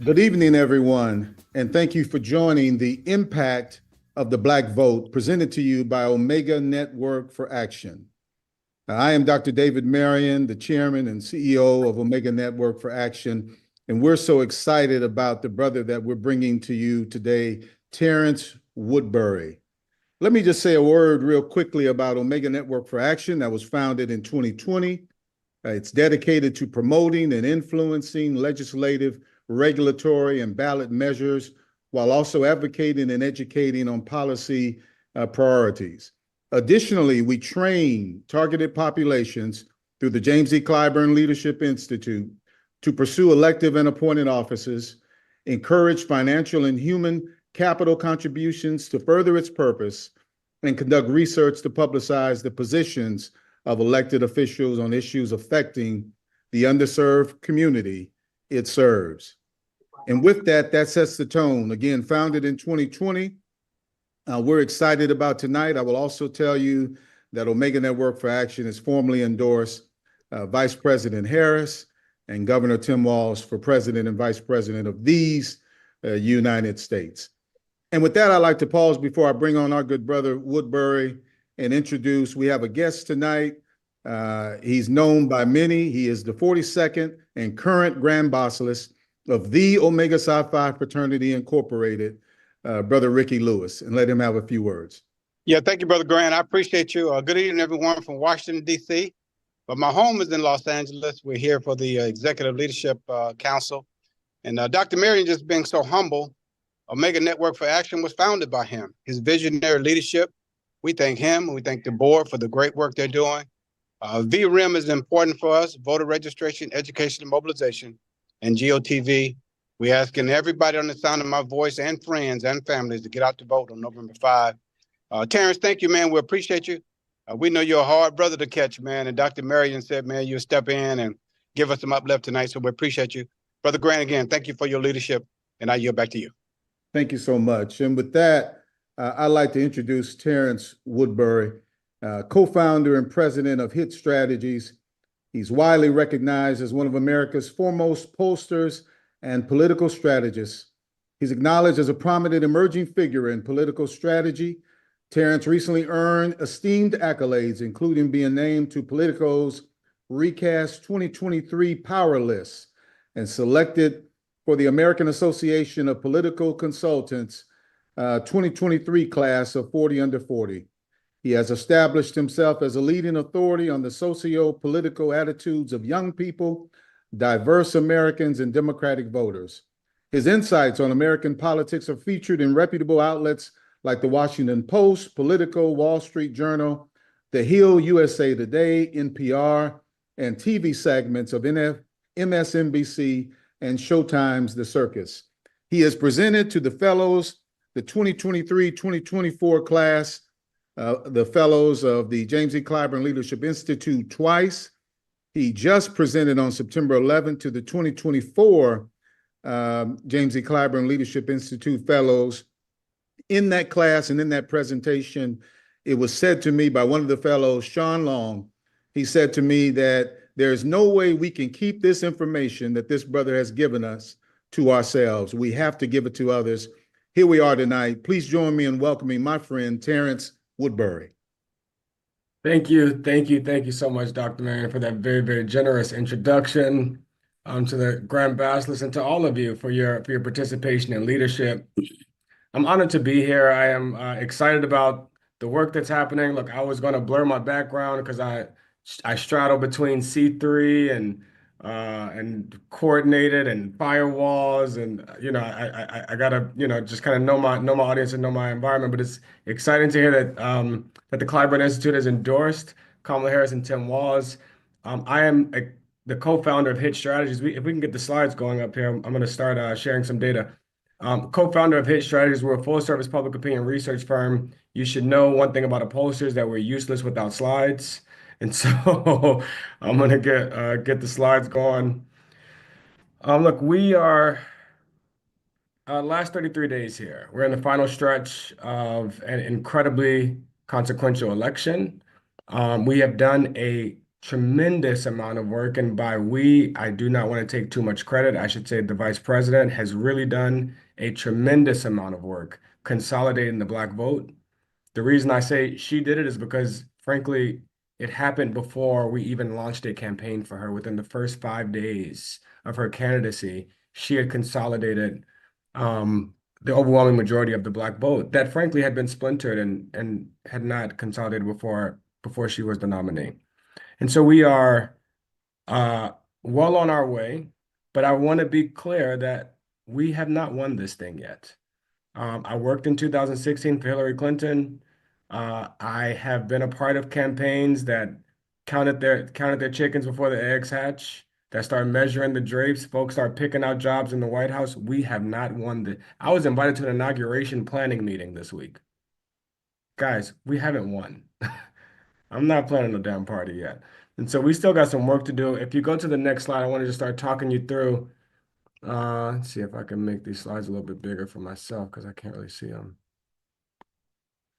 Good evening, everyone, and thank you for joining the Impact of the Black Vote presented to you by Omega Network for Action. I am Dr. David Marion, the chairman and CEO of Omega Network for Action, and we're so excited about the brother that we're bringing to you today, Terence Woodbury. Let me just say a word real quickly about Omega Network for Action that was founded in 2020. It's dedicated to promoting and influencing legislative, regulatory, and ballot measures while also advocating and educating on policy priorities. Additionally, we train targeted populations through the James E. Clyburn Leadership Institute to pursue elective and appointed offices, encourage financial and human capital contributions to further its purpose, and conduct research to publicize the positions of elected officials on issues affecting the underserved community it serves. And with that, that sets the tone. Again, founded in 2020, we're excited about tonight. I will also tell you that Omega Network for Action has formally endorsed Vice President Harris and Governor Tim Walz for President and Vice President of these United States. And with that, I'd like to pause before I bring on our good brother Woodbury and introduce, we have a guest tonight. He's known by many. He is the 42nd and current Grand Basilisk of the Omega Psi Phi Fraternity Incorporated, Brother Ricky Lewis, and let him have a few words. Yeah, thank you, Brother Grant. I appreciate you. Good evening, everyone from Washington, D.C. But my home is in Los Angeles. We're here for the Executive Leadership Council. And Dr. Marion, just being so humble, Omega Network for Action was founded by him. His visionary leadership, we thank him, and we thank the board for the great work they're doing. VREM is important for us, voter registration, education, and mobilization, and GOTV. We're asking everybody on the sound of my voice and friends and families to get out to vote on November 5. Terrence, thank you, man. We appreciate you. We know you're a hard brother to catch, man. And Dr. Marion said, man, you'll step in and give us some uplift tonight, so we appreciate you. Brother Grant, again, thank you for your leadership, and I yield back to you. Thank you so much. And with that, I'd like to introduce Terence Woodbury, co-founder and president of HIT Strategies. He's widely recognized as one of America's foremost pollsters and political strategists. He's acknowledged as a prominent emerging figure in political strategy. Terence recently earned esteemed accolades, including being named to Politico's Recast 2023 Power List and selected for the American Association of Political Consultants 2023 class of 40 under 40. He has established himself as a leading authority on the socio-political attitudes of young people, diverse Americans, and Democratic voters. His insights on American politics are featured in reputable outlets like the Washington Post, Politico, Wall Street Journal, The Hill, USA Today, NPR, and TV segments of MSNBC and Showtime's The Circus. He has presented to the fellows, the 2023-2024 class, the fellows of the James E. Clyburn Leadership Institute twice. He just presented on September 11th to the 2024 James E. Clyburn Leadership Institute fellows. In that class and in that presentation, it was said to me by one of the fellows, Sean Long, he said to me that there's no way we can keep this information that this brother has given us to ourselves. We have to give it to others. Here we are tonight. Please join me in welcoming my friend, Terence Woodbury. Thank you. Thank you so much, Dr. Marion, for that very, very generous introduction to the Grand Basilisk and to all of you for your participation and leadership. I'm honored to be here. I am excited about the work that's happening. Look, I was going to blur my background because I straddle between C3 and coordinated and firewalls, and I gotta just kind of know my audience and know my environment. But it's exciting to hear that that the Clyburn Institute has endorsed Kamala Harris and Tim Walz. I am the co-founder of HIT Strategies. If we can get the slides going up here, I'm going to start sharing some data. Co-founder of HIT Strategies, we're a full-service public opinion research firm. You should know one thing about a pollster is that we're useless without slides. And so I'm going to get the slides going. Look, we are last 33 days here. We're in the final stretch of an incredibly consequential election. We have done a tremendous amount of work. And by we, I do not want to take too much credit. I should say the vice president has really done a tremendous amount of work consolidating the Black vote. The reason I say she did it is because, frankly, it happened before we even launched a campaign for her. Within the first 5 days of her candidacy, she had consolidated the overwhelming majority of the Black vote that, frankly, had been splintered and had not consolidated before she was the nominee. And so we are uh, well on our way, but I want to be clear that we have not won this thing yet. I worked in 2016 for Hillary Clinton. I have been a part of campaigns that counted their chickens before the eggs hatch, that start measuring the drapes. Folks start picking out jobs in the White House. We have not won the. I was invited to an inauguration planning meeting this week. Guys, we haven't won. I'm not planning a damn party yet. And so we still got some work to do. If you go to the next slide, I want to just start talking you through. Let's see if I can make these slides a little bit bigger for myself because I can't really see them.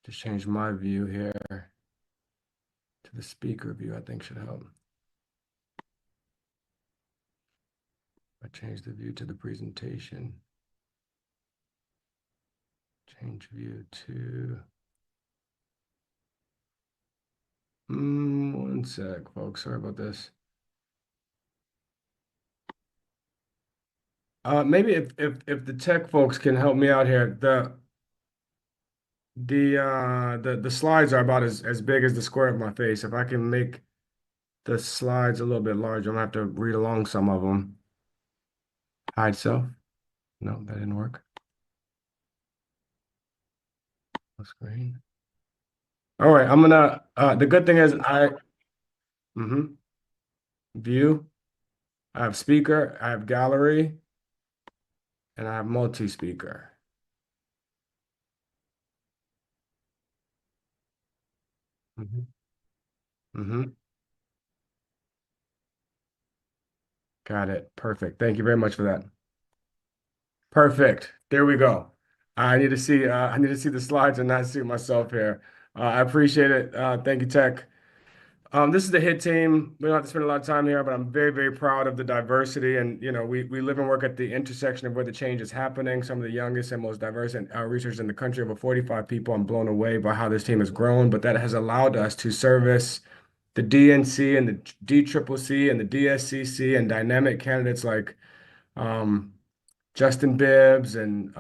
Just change my view here to the speaker view, I think should help. I change the view to the presentation. Change view to, one sec, folks, sorry about this. Maybe if the tech folks can help me out here, the slides are about as big as the square of my face. If I can make the slides a little bit larger, I'm gonna have to read along some of them. Hide self. No, that didn't work. Full screen. All right, I'm gonna the good thing is view, I have speaker, I have gallery, and I have multi-speaker. Got it. Perfect. Thank you very much for that. Perfect. There we go. I need to see the slides and not see myself here. I appreciate it. Thank you, Tech. This is the HIT team. We don't have to spend a lot of time here, but I'm very, very proud of the diversity. And, we live and work at the intersection of where the change is happening. Some of the youngest and most diverse researchers in the country, over 45 people. I'm blown away by how this team has grown, but that has allowed us to service the DNC and the DCCC and the DSCC and dynamic candidates like Justin Bibbs and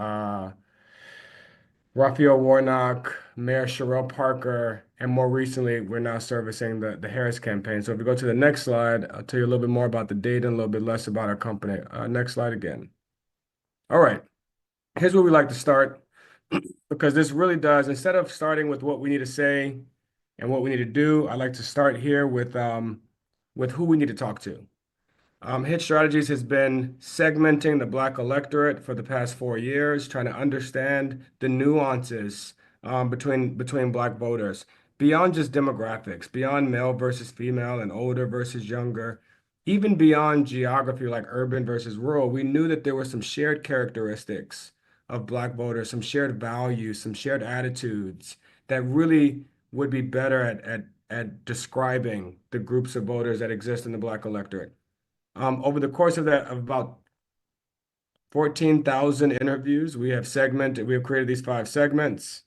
Raphael Warnock, Mayor Sherelle Parker, and more recently, we're now servicing the Harris campaign. So if we go to the next slide, I'll tell you a little bit more about the data and a little bit less about our company. Next slide again. All right, here's where we like to start because this really does, instead of starting with what we need to say and what we need to do, I like to start here with who we need to talk to. HIT Strategies has been segmenting the Black electorate for the past 4 years, trying to understand the nuances between Black voters, beyond just demographics, beyond male versus female and older versus younger, even beyond geography like urban versus rural. We knew that there were some shared characteristics of Black voters, some shared values, some shared attitudes that really would be better at describing the groups of voters that exist in the Black electorate. Over the course of about 14,000 interviews, we have created these 5 segments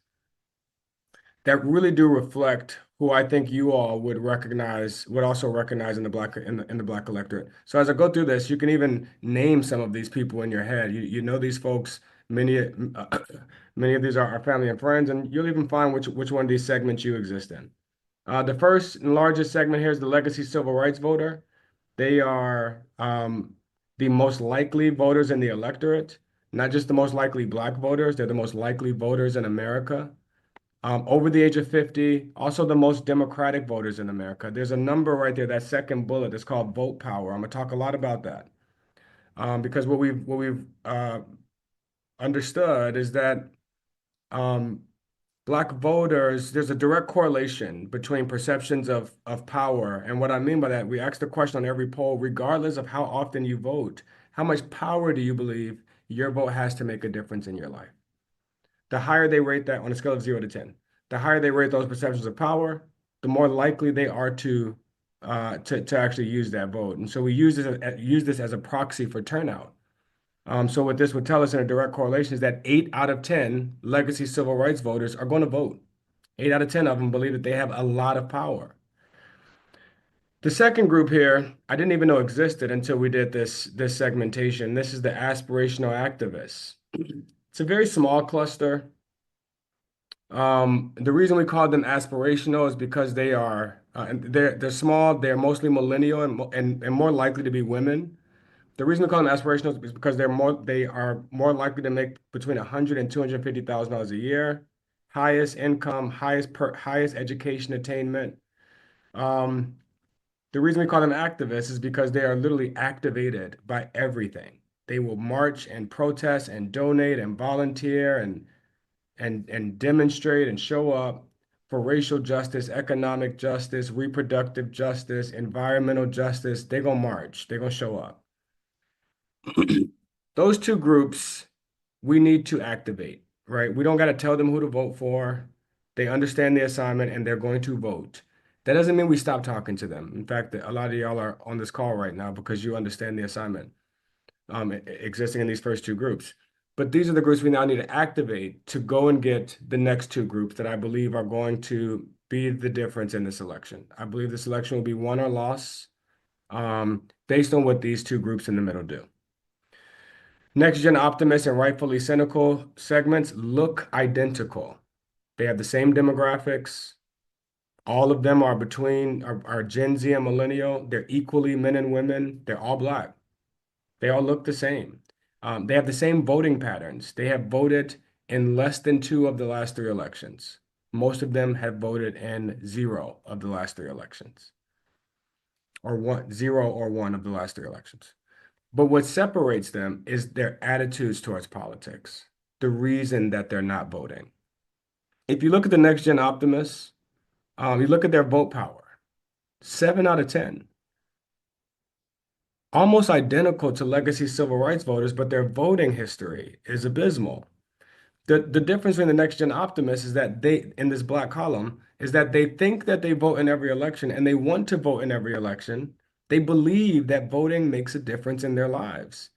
that really do reflect who I think you all would also recognize in the Black electorate. So as I go through this, you can even name some of these people in your head. You know these folks. Many of these are our family and friends, and you'll even find which one of these segments you exist in. The first and largest segment here is the legacy civil rights voter. They are the most likely voters in the electorate, not just the most likely Black voters, they're the most likely voters in America. Over the age of 50, also the most Democratic voters in America. There's a number right there, that second bullet, that's called vote power. I'm gonna talk a lot about that. Because what we've understood is that Black voters, there's a direct correlation between perceptions of power. And what I mean by that, we ask the question on every poll, regardless of how often you vote, how much power do you believe your vote has to make a difference in your life? The higher they rate that on a scale of 0 to 10, the higher they rate those perceptions of power, the more likely they are to to actually use that vote. And so we use this as a proxy for turnout. So what this would tell us in a direct correlation is that 8 out of 10 legacy civil rights voters are going to vote. 8 out of 10 of them believe that they have a lot of power. The second group here, I didn't even know existed until we did this segmentation. This is the aspirational activists. It's a very small cluster. The reason we call them aspirational is because they're small, they're mostly millennial and more likely to be women. The reason we call them aspirational is because they are more likely to make between $100,000 and $250,000 a year, highest income, highest education attainment. The reason we call them activists is because they are literally activated by everything. They will march and protest and donate and volunteer and demonstrate and show up for racial justice, economic justice, reproductive justice, environmental justice. They're gonna march, they're gonna show up. Those two groups we need to activate, right? We don't got to tell them who to vote for. They understand the assignment and they're going to vote. That doesn't mean we stop talking to them. In fact, a lot of y'all are on this call right now because you understand the assignment existing in these first two groups. But these are the groups we now need to activate to go and get the next two groups that I believe are going to be the difference in this election. I believe this election will be won or lost based on what these two groups in the middle do. Next gen optimists and rightfully cynical segments look identical. They have the same demographics. All of them are are Gen Z and millennial. They're equally men and women. They're all Black. They all look the same. They have the same voting patterns. They have voted in less than 2 of the last 3 elections. Most of them have voted in 0 of the last 3 elections, or 0 or 1 of the last 3 elections. But what separates them is their attitudes towards politics, the reason that they're not voting. If you look at the next gen optimists, you look at their vote power, 7 out of 10. Almost identical to legacy civil rights voters, but their voting history is abysmal. The difference between the next gen optimists is that in this black column, is that they think that they vote in every election and they want to vote in every election. They believe that voting makes a difference in their lives.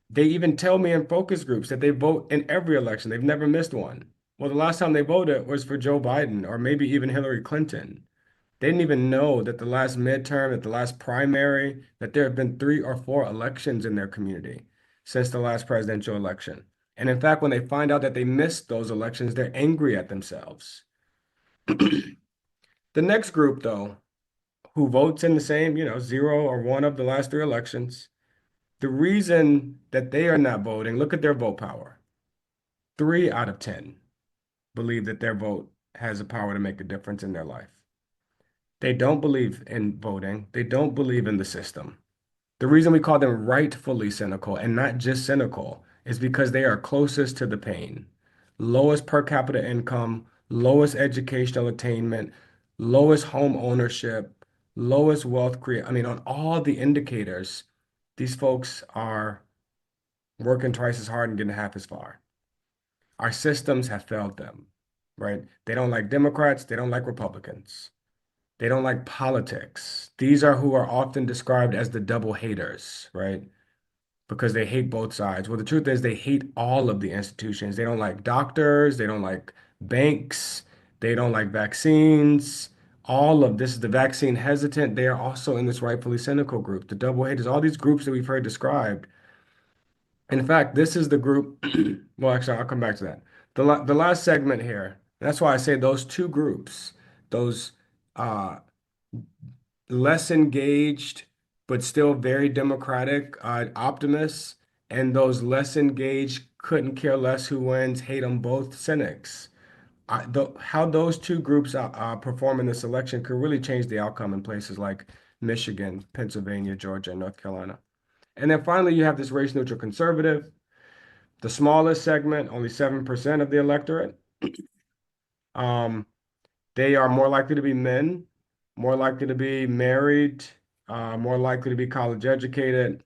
They even tell me in focus groups that they vote in every election. They've never missed one. Well, the last time they voted was for Joe Biden or maybe even Hillary Clinton. They didn't even know that the last midterm, that the last primary, that there have been 3 or 4 elections in their community since the last presidential election. And in fact, when they find out that they missed those elections, they're angry at themselves. The next group, though, who votes in the same, 0 or 1 of the last 3 elections, the reason that they are not voting, look at their vote power. 3 out of 10 believe that their vote has the power to make a difference in their life. They don't believe in voting. They don't believe in the system. The reason we call them rightfully cynical and not just cynical is because they are closest to the pain. Lowest per capita income, lowest educational attainment, lowest home ownership, lowest wealth on all the indicators, these folks are working twice as hard and getting half as far. Our systems have failed them, right? They don't like Democrats. They don't like Republicans. They don't like politics. These are who are often described as the double haters, right? Because they hate both sides. Well, the truth is they hate all of the institutions. They don't like doctors. They don't like banks. They don't like vaccines. All of this is the vaccine hesitant. They are also in this rightfully cynical group, the double haters, all these groups that we've heard described. In fact, this is the group. Well, actually, I'll come back to that. The last segment here, that's why I say those two groups, those less engaged, but still very democratic optimists, and those less engaged, couldn't care less who wins, hate them both cynics. How those two groups perform in this election could really change the outcome in places like Michigan, Pennsylvania, Georgia, and North Carolina. And then finally, you have this race neutral conservative, the smallest segment, only 7% of the electorate. They are more likely to be men, more likely to be married, more likely to be college educated.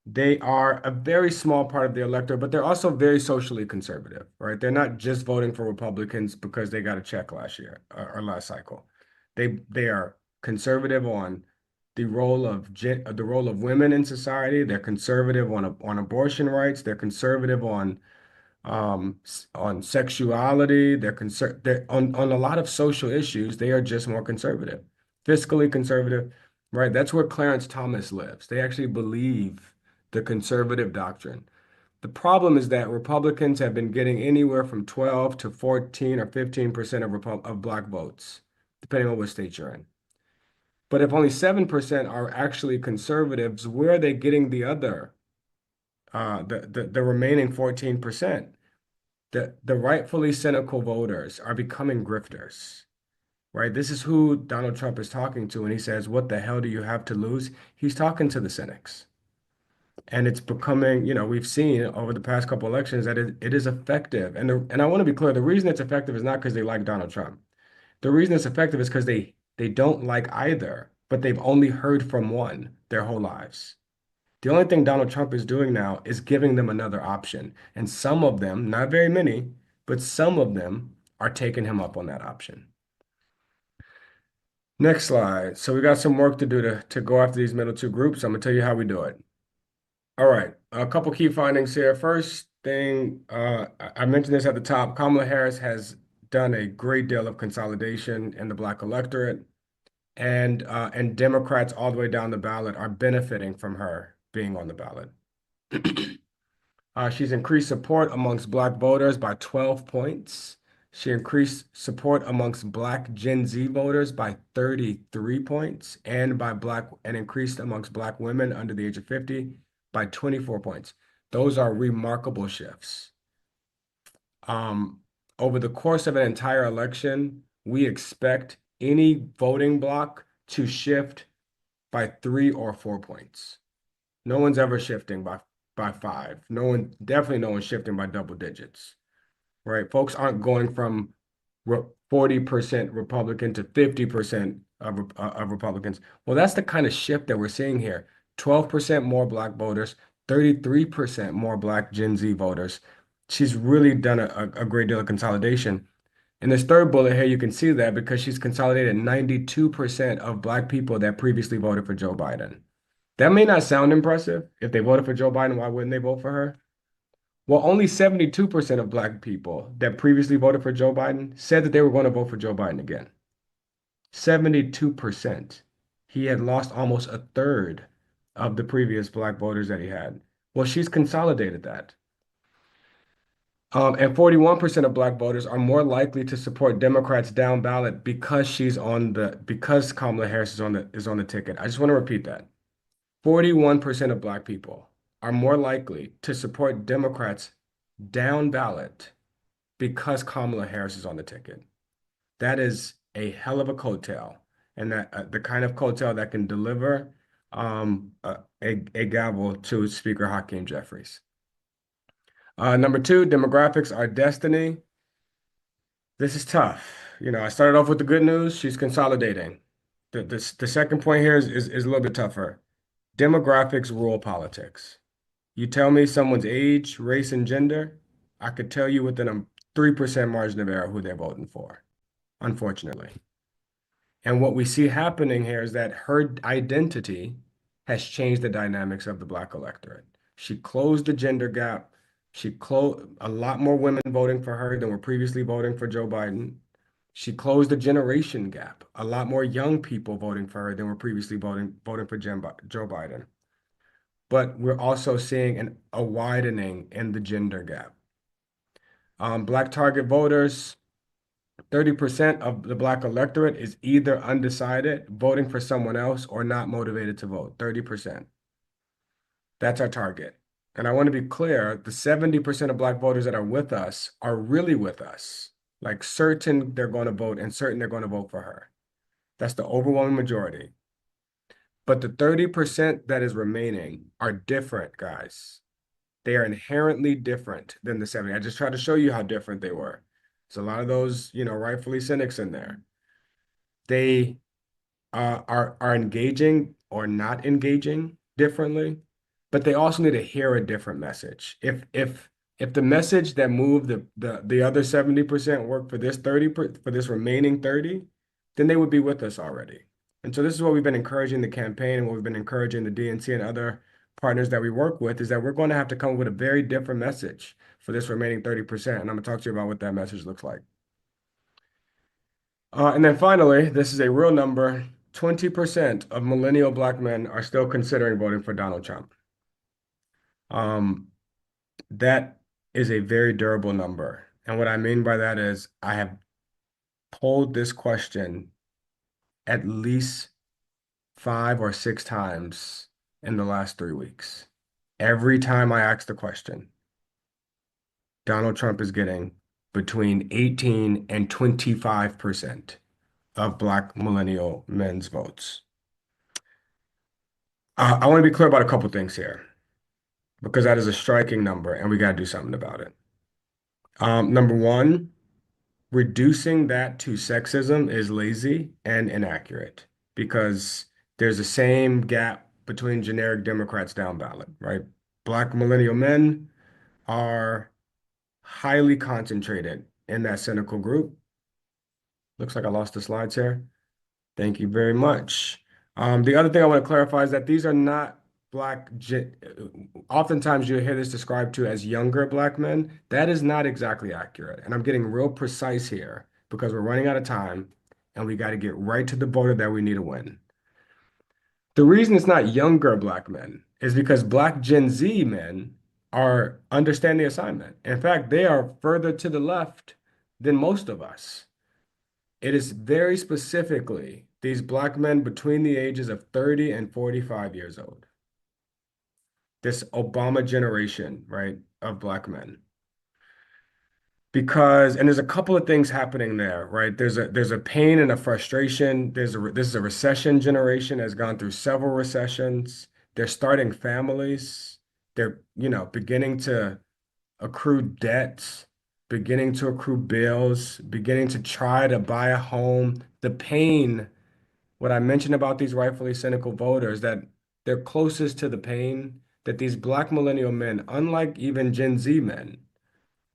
They are a very small part of the electorate, but they're also very socially conservative, right? They're not just voting for Republicans because they got a check last year or last cycle. They are conservative on the role of women in society. They're conservative on abortion rights. They're conservative on sexuality. They're on a lot of social issues. They are just more conservative, fiscally conservative, right? That's where Clarence Thomas lives. They actually believe the conservative doctrine. The problem is that Republicans have been getting anywhere from 12 to 14 or 15% of black votes, depending on what state you're in. But if only 7% are actually conservatives, where are they getting the other, the remaining 14%? The rightfully cynical voters are becoming grifters, right? This is who Donald Trump is talking to when he says, "What the hell do you have to lose?" He's talking to the cynics. And it's becoming, we've seen over the past couple elections that it is effective. And I want to be clear, the reason it's effective is not because they like Donald Trump. The reason it's effective is because they don't like either, but they've only heard from one their whole lives. The only thing Donald Trump is doing now is giving them another option. And some of them, not very many, but some of them are taking him up on that option. Next slide. So we got some work to do to go after these middle two groups. I'm going to tell you how we do it. All right, a couple key findings here. First thing, I mentioned this at the top. Kamala Harris has done a great deal of consolidation in the Black electorate, and Democrats all the way down the ballot are benefiting from her being on the ballot. She's increased support amongst Black voters by 12 points. She increased support amongst Black Gen Z voters by 33 points, and increased amongst Black women under the age of 50 by 24 points. Those are remarkable shifts. Over the course of an entire election, we expect any voting block to shift by 3 or 4 points. No one's ever shifting by 5. Definitely no one's shifting by double digits, right? Folks aren't going from 40% Republican to 50% of Republicans. Well, that's the kind of shift that we're seeing here. 12% more Black voters, 33% more Black Gen Z voters. She's really done a great deal of consolidation. In this third bullet here, you can see that because she's consolidated 92% of Black people that previously voted for Joe Biden. That may not sound impressive. If they voted for Joe Biden, why wouldn't they vote for her? Well, only 72% of Black people that previously voted for Joe Biden said that they were going to vote for Joe Biden again. 72%. He had lost almost a third of the previous Black voters that he had. Well, she's consolidated that. And 41% of Black voters are more likely to support Democrats down ballot because Kamala Harris is on the ticket. I just want to repeat that. 41% of Black people are more likely to support Democrats down ballot because Kamala Harris is on the ticket. That is a hell of a coattail, and that the kind of coattail that can deliver a gavel to Speaker Hakeem Jeffries. Number 2, demographics are destiny. This is tough. I started off with the good news. She's consolidating. The second point here is a little bit tougher. Demographics rule politics. You tell me someone's age, race, and gender, I could tell you within a 3% margin of error who they're voting for, unfortunately. And what we see happening here is that her identity has changed the dynamics of the Black electorate. She closed the gender gap. She closed a lot more women voting for her than were previously voting for Joe Biden. She closed the generation gap. A lot more young people voting for her than were previously voting for Joe Biden. But we're also seeing a widening in the gender gap. Black target voters, 30% of the Black electorate is either undecided, voting for someone else, or not motivated to vote, 30%. That's our target. And I want to be clear, the 70% of Black voters that are with us are really with us. Like certain they're going to vote and certain they're going to vote for her. That's the overwhelming majority. But the 30% that is remaining are different, guys. They are inherently different than the 70. I just tried to show you how different they were. There's a lot of those, rightfully cynics in there. They are engaging or not engaging differently, but they also need to hear a different message. If the message that moved the other 70% worked for this 30 for this remaining 30, then they would be with us already. And so this is what we've been encouraging the campaign and what we've been encouraging the DNC and other partners that we work with is that we're going to have to come up with a very different message for this remaining 30%. And I'm going to talk to you about what that message looks like. And then finally, this is a real number. 20% of millennial Black men are still considering voting for Donald Trump. That is a very durable number. And what I mean by that is I have polled this question at least 5 or 6 times in the last 3 weeks. Every time I ask the question, Donald Trump is getting between 18 and 25% of Black millennial men's votes. I want to be clear about a couple things here because that is a striking number and we got to do something about it. Number one, reducing that to sexism is lazy and inaccurate because there's the same gap between generic Democrats down ballot, right? Black millennial men are highly concentrated in that cynical group. Looks like I lost the slides here. Thank you very much. The other thing I want to clarify is that these are not oftentimes you hear this described to as younger Black men. That is not exactly accurate. And I'm getting real precise here because we're running out of time and we got to get right to the voter that we need to win. The reason it's not younger Black men is because Black Gen Z men are understand the assignment. In fact, they are further to the left than most of us. It is very specifically these Black men between the ages of 30 and 45 years old. This Obama generation, right, of Black men. Because, and there's a couple of things happening there, right? There's a pain and a frustration. This is a recession generation has gone through several recessions. They're starting families. They're, beginning to accrue debts, beginning to accrue bills, beginning to try to buy a home. The pain, what I mentioned about these rightfully cynical voters, that they're closest to the pain that these Black millennial men, unlike even Gen Z men,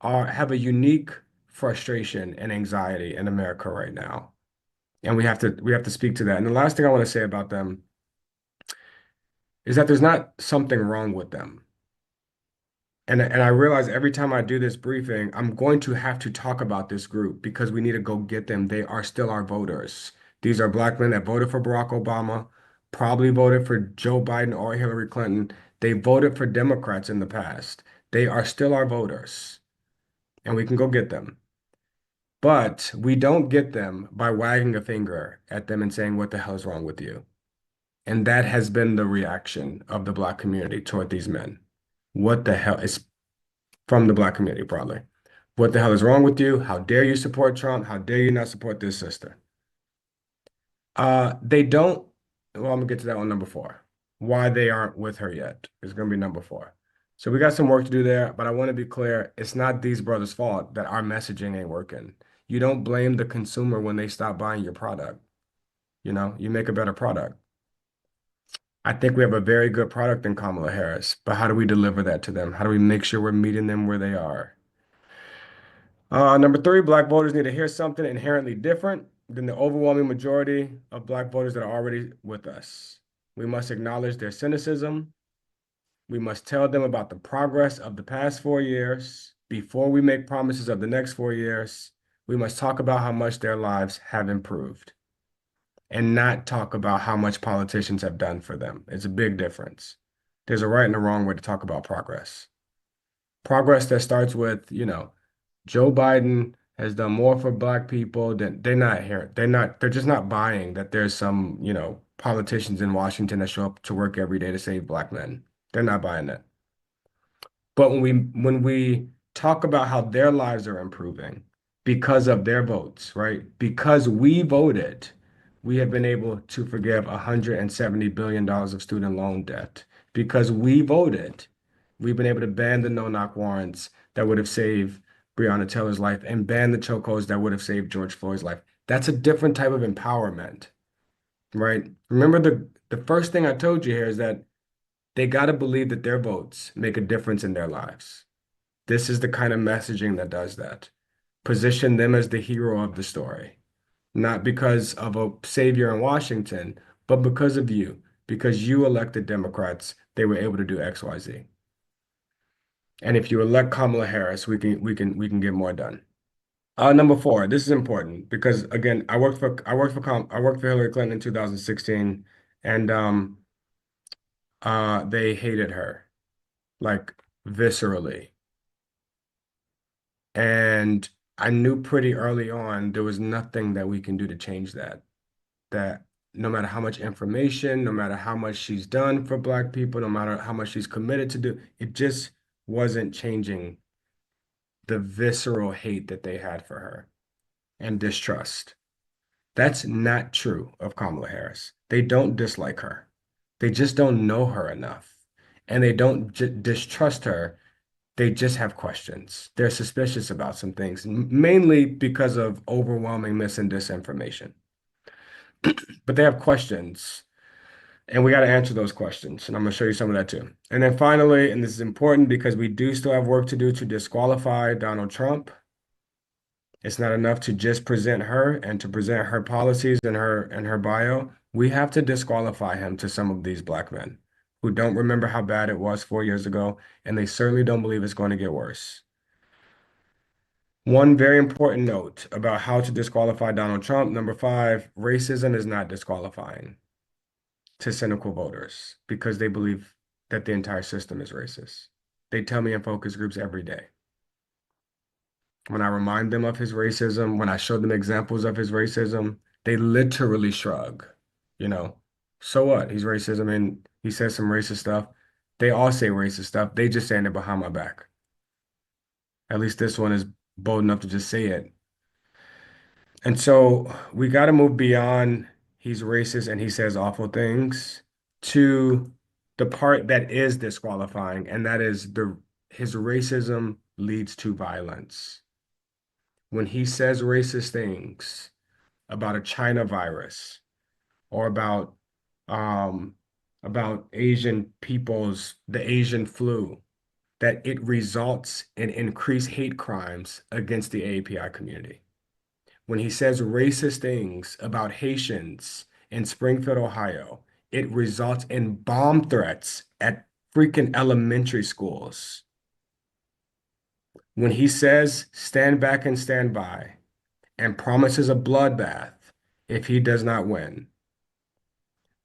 have a unique frustration and anxiety in America right now. And we have to speak to that. And the last thing I want to say about them is that there's not something wrong with them. And I realize every time I do this briefing, I'm going to have to talk about this group because we need to go get them. They are still our voters. These are Black men that voted for Barack Obama, probably voted for Joe Biden or Hillary Clinton. They voted for Democrats in the past. They are still our voters. And we can go get them. But we don't get them by wagging a finger at them and saying, what the hell is wrong with you? And that has been the reaction of the Black community toward these men. What the hell is from the Black community, probably. What the hell is wrong with you? How dare you support Trump? How dare you not support this sister? They don't, well, I'm gonna get to that one, number 4. Why they aren't with her yet is gonna be number 4. So we got some work to do there, but I want to be clear, it's not these brothers' fault that our messaging ain't working. You don't blame the consumer when they stop buying your product. You make a better product. I think we have a very good product in Kamala Harris, but how do we deliver that to them? How do we make sure we're meeting them where they are? Number 3, Black voters need to hear something inherently different than the overwhelming majority of Black voters that are already with us. We must acknowledge their cynicism. We must tell them about the progress of the past 4 years before we make promises of the next 4 years. We must talk about how much their lives have improved and not talk about how much politicians have done for them. It's a big difference. There's a right and a wrong way to talk about progress. Progress that starts with, Joe Biden has done more for Black people than they're just not buying that there's some, politicians in Washington that show up to work every day to save Black men. They're not buying that. But when we talk about how their lives are improving because of their votes, right? Because we voted, we have been able to forgive $170 billion of student loan debt. Because we voted, we've been able to ban the no-knock warrants that would have saved Breonna Taylor's life and ban the chokeholds that would have saved George Floyd's life. That's a different type of empowerment, right? Remember the first thing I told you here is that they got to believe that their votes make a difference in their lives. This is the kind of messaging that does that. Position them as the hero of the story. not because of a savior in Washington, but because of you, because you elected Democrats, they were able to do X, Y, Z. And if you elect Kamala Harris, we can get more done. Number four, this is important because again, I worked for Hillary Clinton in 2016, and they hated her like viscerally. And I knew pretty early on there was nothing that we can do to change that. That no matter how much information, no matter how much she's done for Black people, no matter how much she's committed to do, it just wasn't changing the visceral hate that they had for her and distrust. That's not true of Kamala Harris. They don't dislike her. They just don't know her enough. And they don't distrust her. They just have questions. They're suspicious about some things, mainly because of overwhelming mis and disinformation. But they have questions, and we got to answer those questions. And I'm going to show you some of that too. And then finally, and this is important because we do still have work to do to disqualify Donald Trump. It's not enough to just present her and to present her policies and her bio. We have to disqualify him to some of these Black men who don't remember how bad it was 4 years ago, and they certainly don't believe it's going to get worse. One very important note about how to disqualify Donald Trump. Number five, racism is not disqualifying to cynical voters because they believe that the entire system is racist. They tell me in focus groups every day. When I remind them of his racism, when I show them examples of his racism, they literally shrug, you know. So what? He's racism and he says some racist stuff. They all say racist stuff. They just saying it behind my back. At least this one is bold enough to just say it. And so we got to move beyond he's racist and he says awful things to the part that is disqualifying, and that is his racism leads to violence. When he says racist things about a China virus or about Asian people's the Asian flu, that it results in increased hate crimes against the AAPI community. When he says racist things about Haitians in Springfield, Ohio, it results in bomb threats at freaking elementary schools. When he says stand back and stand by and promises a bloodbath if he does not win,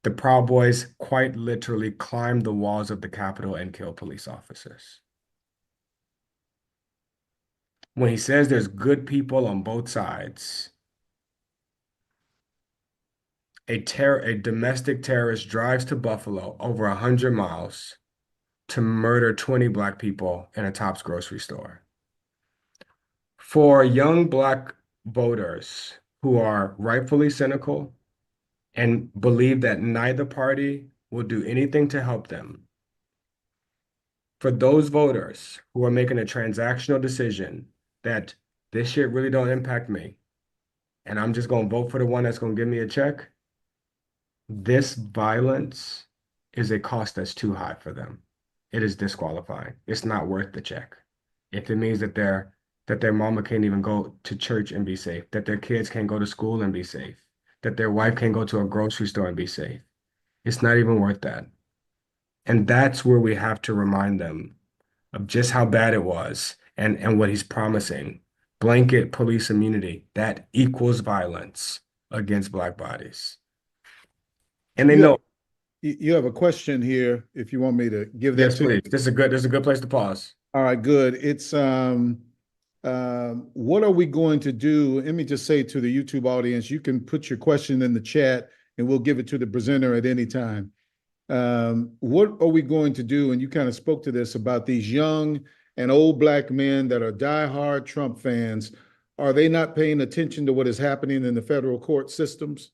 the Proud Boys quite literally climb the walls of the Capitol and kill police officers. When he says there's good people on both sides, a domestic terrorist drives to Buffalo over 100 miles to murder 20 Black people in a Tops grocery store. For young Black voters who are rightfully cynical and believe that neither party will do anything to help them, for those voters who are making a transactional decision that this shit really don't impact me, and I'm just going to vote for the one that's going to give me a check, this violence is a cost that's too high for them. It is disqualifying. It's not worth the check. If it means that their mama can't even go to church and be safe, that their kids can't go to school and be safe, that their wife can't go to a grocery store and be safe, it's not even worth that. And that's where we have to remind them of just how bad it was and what he's promising. Blanket police immunity, that equals violence against Black bodies. And they know. You have a question here, if you want me to give that Yes, to you. please. This is a good place to pause. All right, good. It's what are we going to do? Let me just say to the YouTube audience, you can put your question in the chat and we'll give it to the presenter at any time. What are we going to do? And you kind of spoke to this about these young and old Black men that are diehard Trump fans. Are they not paying attention to what is happening in the federal court systems?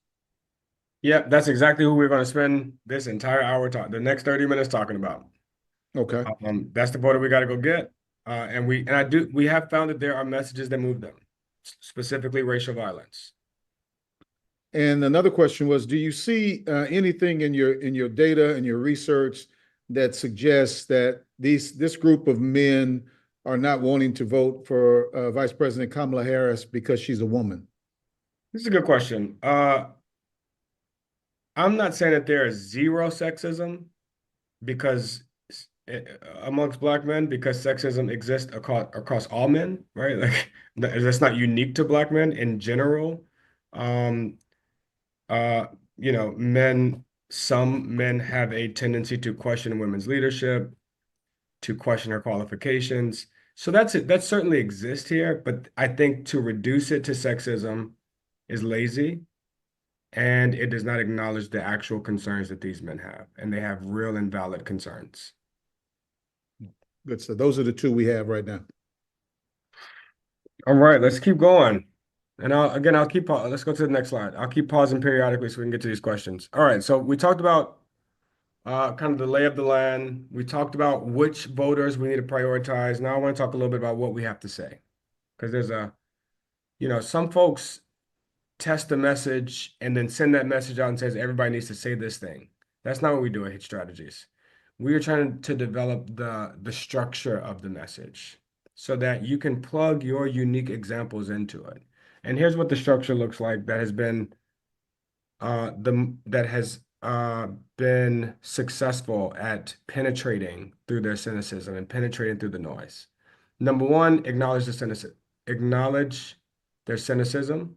Yeah, that's exactly who we're going to spend this entire hour the next 30 minutes talking about. Okay. That's the voter we got to go get. We have found that there are messages that move them, specifically racial violence. And another question was, do you see anything in your data and your research that suggests that this group of men are not wanting to vote for Vice President Kamala Harris because she's a woman? This is a good question. I'm not saying that there is zero sexism because eh, amongst black men, because sexism exists across all men, right? Like that's not unique to black men in general. Um, uh, some men have a tendency to question women's leadership, to question her qualifications. So that's it. That certainly exists here, but I think to reduce it to sexism is lazy, and it does not acknowledge the actual concerns that these men have, and they have real and valid concerns. Good. So those are the two we have right now. All right, let's keep going. And I'll keep, let's go to the next slide. I'll keep pausing periodically so we can get to these questions. All right, so we talked about kind of the lay of the land. We talked about which voters we need to prioritize. Now I want to talk a little bit about what we have to say. Because some folks test the message and then send that message out and says everybody needs to say this thing. That's not what we do at Hit Strategies. We are trying to develop the structure of the message so that you can plug your unique examples into it. And here's what the structure looks like that has been successful at penetrating through their cynicism and penetrating through the noise. Number one, acknowledge their cynicism.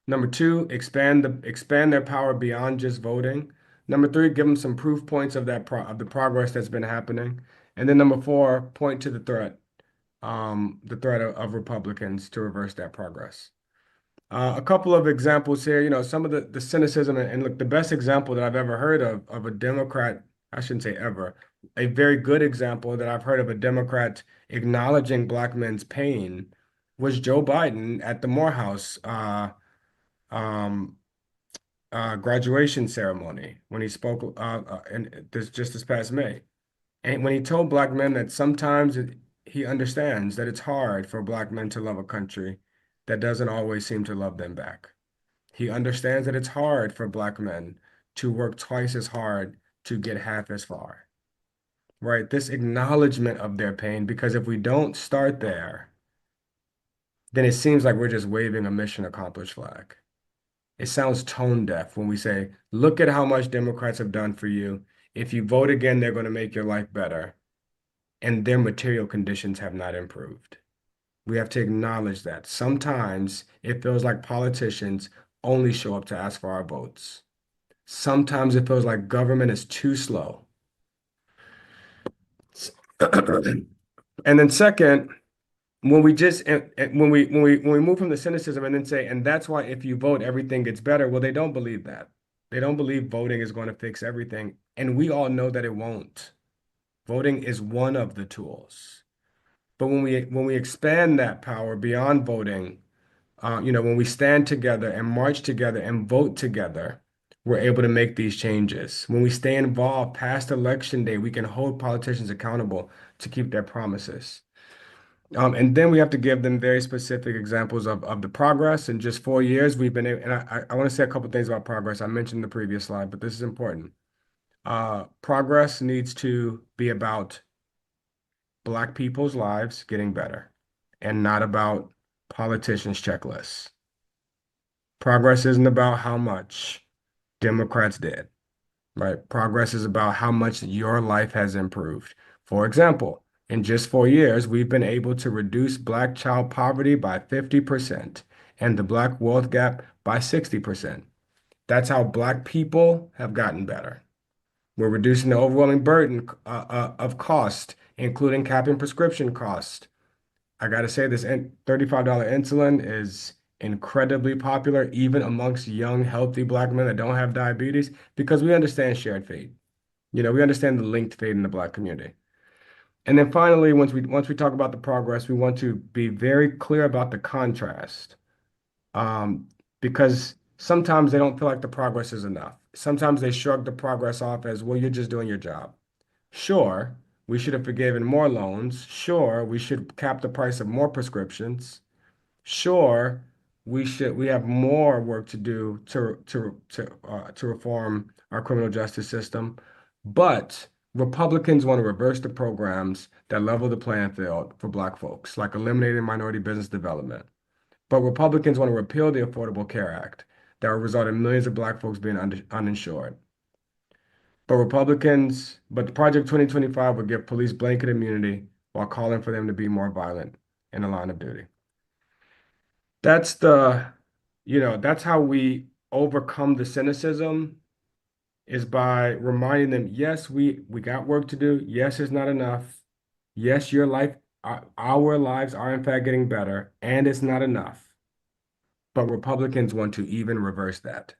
Number two, expand their power beyond just voting. Number three, give them some proof points of of the progress that's been happening. And then number four, point to the threat of Republicans to reverse that progress. A couple of examples here, some of the cynicism and look, the best example that I've ever heard of a Democrat, I shouldn't say ever, a very good example that I've heard of a Democrat acknowledging black men's pain was Joe Biden at the Morehouse um, graduation ceremony when he spoke this past May. And when he told black men that sometimes he understands that it's hard for black men to love a country that doesn't always seem to love them back. He understands that it's hard for black men to work twice as hard to get half as far. Right? This acknowledgement of their pain, because if we don't start there, then it seems like we're just waving a mission accomplished flag. It sounds tone deaf when we say, look at how much Democrats have done for you. If you vote again, they're going to make your life better. And their material conditions have not improved. We have to acknowledge that. Sometimes it feels like politicians only show up to ask for our votes. Sometimes it feels like government is too slow. And then second, when we just when we move from the cynicism and then say, and that's why if you vote, everything gets better. Well, they don't believe that. They don't believe voting is going to fix everything. And we all know that it won't. Voting is one of the tools. But when we expand that power beyond voting, when we stand together and march together and vote together, we're able to make these changes. When we stay involved past election day, we can hold politicians accountable to keep their promises. And then we have to give them very specific examples of the progress. In just 4 years, we've been able, and I want to say a couple things about progress. I mentioned the previous slide, but this is important. Progress needs to be about Black people's lives getting better and not about politicians' checklists. Progress isn't about how much Democrats did, right? Progress is about how much your life has improved. For example, in just 4 years, we've been able to reduce Black child poverty by 50% and the Black wealth gap by 60%. That's how Black people have gotten better. We're reducing the overwhelming burden of cost, including capping prescription cost. I got to say, this $35 insulin is incredibly popular, even amongst young, healthy Black men that don't have diabetes, because we understand shared fate. We understand the linked fate in the Black community. And then finally, once we talk about the progress, we want to be very clear about the contrast, um, because sometimes they don't feel like the progress is enough. Sometimes they shrug the progress off as, well, you're just doing your job. Sure, we should have forgiven more loans. Sure, we should cap the price of more prescriptions. Sure, we have more work to do to reform our criminal justice system. But Republicans want to reverse the programs that level the playing field for Black folks, like eliminating minority business development, But Republicans want to repeal the Affordable Care Act that will result in millions of Black folks being uninsured. But the Project 2025 would give police blanket immunity while calling for them to be more violent in the line of duty. That's that's how we overcome the cynicism, is by reminding them, yes, we got work to do. Yes, it's not enough. Yes, our lives are in fact getting better, and it's not enough. But Republicans want to even reverse that.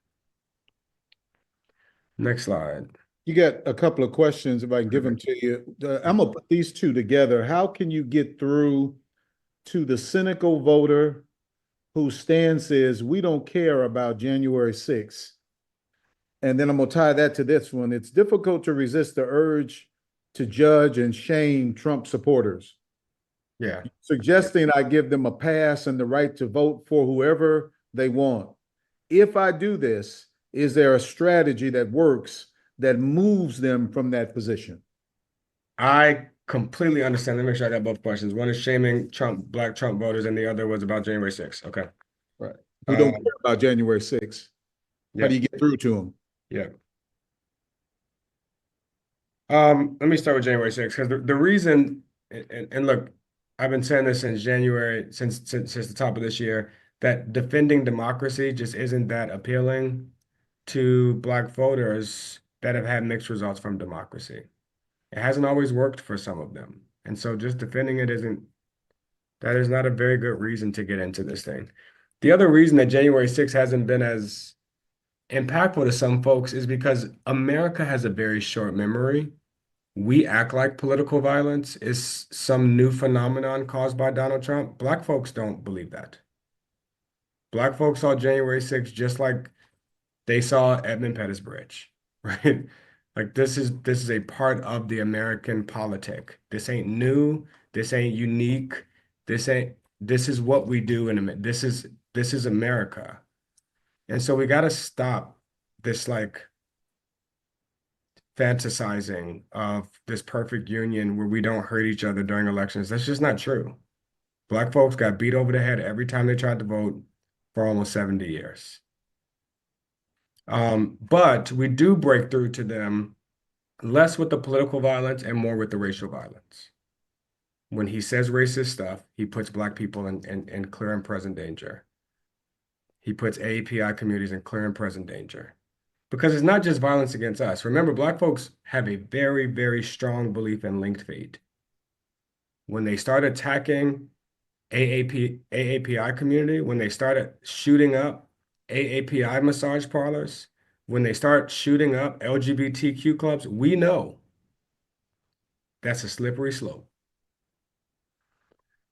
Next slide. You got a couple of questions, if I can give them to you. I'm gonna put these two together. How can you get through to the cynical voter whose stance is, we don't care about January 6th? And then I'm gonna tie that to this one. It's difficult to resist the urge to judge and shame Trump supporters, Yeah. suggesting I give them a pass and the right to vote for whoever they want. If I do this, is there a strategy that works that moves them from that position? I completely understand. Let me make sure I got both questions. One is shaming Black Trump voters, and the other was about January 6th. Okay. Right. Who don't Um, care about January 6th? How yeah, do you get through to them? yeah. Let me start with January 6th, because the reason, and look, I've been saying this since January, since the top of this year, that defending democracy just isn't that appealing to Black voters that have had mixed results from democracy. It hasn't always worked for some of them. And so just defending it that is not a very good reason to get into this thing. The other reason that January 6th hasn't been as impactful to some folks is because America has a very short memory. We act like political violence is some new phenomenon caused by Donald Trump. Black folks don't believe that. Black folks saw January 6th just like they saw Edmund Pettus Bridge, right? Like this is a part of the American politic. This ain't new. This ain't unique. This is what we do this is America. And so we got to stop this like fantasizing of this perfect union where we don't hurt each other during elections. That's just not true. Black folks got beat over the head every time they tried to vote for almost 70 years. But we do break through to them less with the political violence and more with the racial violence. When he says racist stuff, he puts Black people in clear and present danger. He puts AAPI communities in clear and present danger. Because it's not just violence against us. Remember, Black folks have a very, very strong belief in linked fate. When they start attacking AAPI community, when they started shooting up AAPI massage parlors, when they start shooting up LGBTQ clubs, we know that's a slippery slope.